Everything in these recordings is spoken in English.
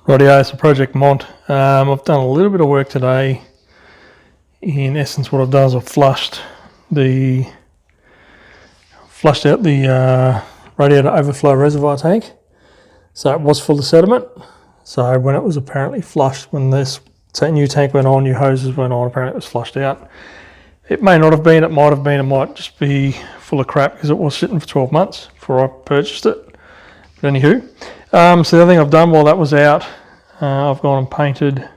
Rightio, so Project Mont. I've done a little bit of work today. In essence, what I've done is I've flushed out the radiator overflow reservoir tank. So it was full of sediment. So when it was apparently flushed, when this new tank went on, new hoses went on, apparently it was flushed out. It may not have been, it might have been, it might just be full of crap because it was sitting for 12 months before I purchased it. But anywho, so the other thing I've done while that was out, I've gone and painted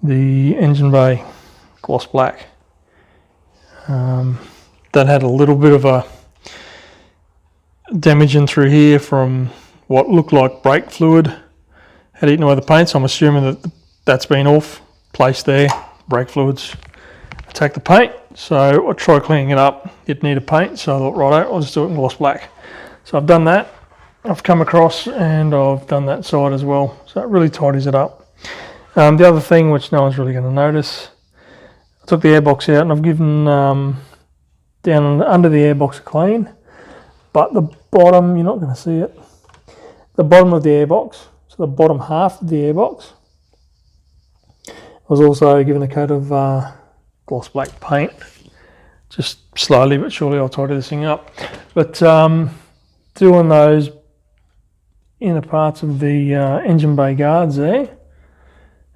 the engine bay gloss black. That had a little bit of a damage in through here from what looked like brake fluid had eaten away the paint, so I'm assuming that that's been off, placed there, brake fluids attacked the paint. So I tried cleaning it up, it needed paint, so I thought, right, I'll just do it in gloss black. So I've done that. I've come across and I've done that side as well, so it really tidies it up. The other thing which no one's really going to notice, I took the airbox out and I've given down under the airbox a clean, but the bottom, you're not going to see it, the bottom of the airbox, so the bottom half of the airbox, I was also given a coat of gloss black paint. Just slowly but surely I'll tidy this thing up. But doing those inner parts of the engine bay guards there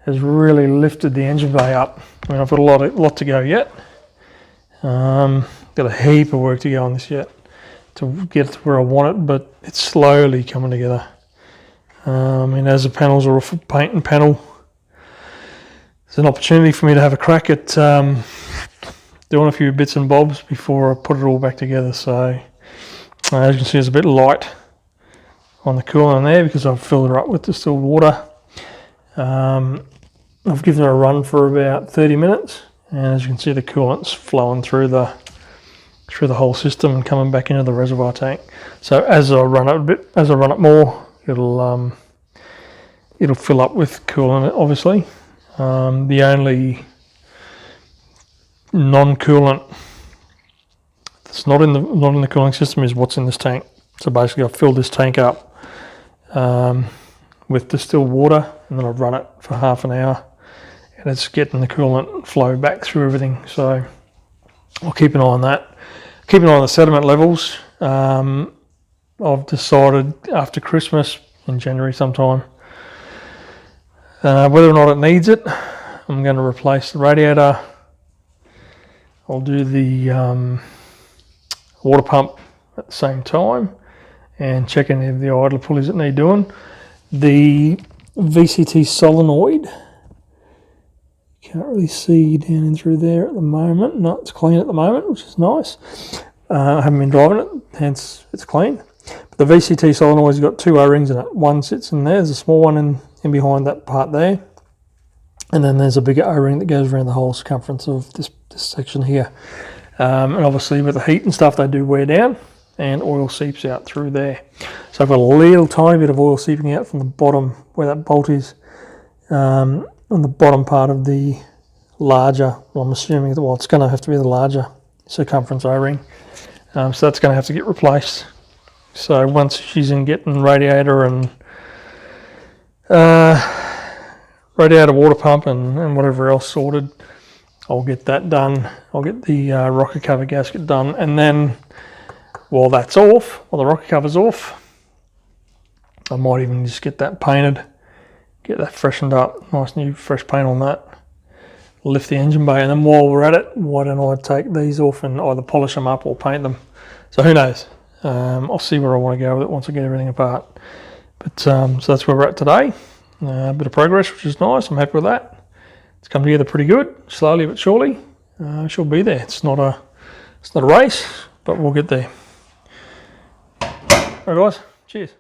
has really lifted the engine bay up. I mean, I've got a lot to go yet. Got a heap of work to go on this yet to get to where I want it, but it's slowly coming together. And as the panels are off of paint and panel, it's an opportunity for me to have a crack at doing a few bits and bobs before I put it all back together. So as you can see, it's a bit light on the coolant there because I've filled her up with distilled water. I've given her a run for about 30 minutes, and as you can see, the coolant's flowing through the whole system and coming back into the reservoir tank. So as I run it more, it'll fill up with coolant, obviously. The only non-coolant that's not in the cooling system is what's in this tank. So basically I've filled this tank up with distilled water, and then I've run it for half an hour, and it's getting the coolant flow back through everything. So I'll keep an eye on that. Keep an eye on the sediment levels. I've decided after Christmas, in January sometime, whether or not it needs it. I'm going to replace the radiator. I'll do the water pump at the same time and check any of the idler pulleys that need doing. The VCT solenoid, can't really see down in through there at the moment. No, it's clean at the moment, which is nice. I haven't been driving it, hence it's clean. But the VCT solenoid's got two O-rings in it. One sits in there, there's a small one in behind that part there. And then there's a bigger O-ring that goes around the whole circumference of this section here. And obviously with the heat and stuff, they do wear down and oil seeps out through there. So I've got a little tiny bit of oil seeping out from the bottom where that bolt is, on the bottom part of the larger, well, I'm assuming that, well, it's going to have to be the larger circumference O-ring. So that's going to have to get replaced. So once she's in getting radiator and radiator, water pump and whatever else sorted, I'll get that done. I'll get the rocker cover gasket done, and then while that's off, while the rocker cover's off, I might even just get that painted, get that freshened up, nice new fresh paint on that, lift the engine bay, and then while we're at it, why don't I take these off and either polish them up or paint them? So who knows? I'll see where I want to go with it once I get everything apart. But so that's where we're at today. A bit of progress, which is nice. I'm happy with that. It's come together pretty good, slowly but surely. She'll be there. It's not a race, but we'll get there. All right, guys. Cheers.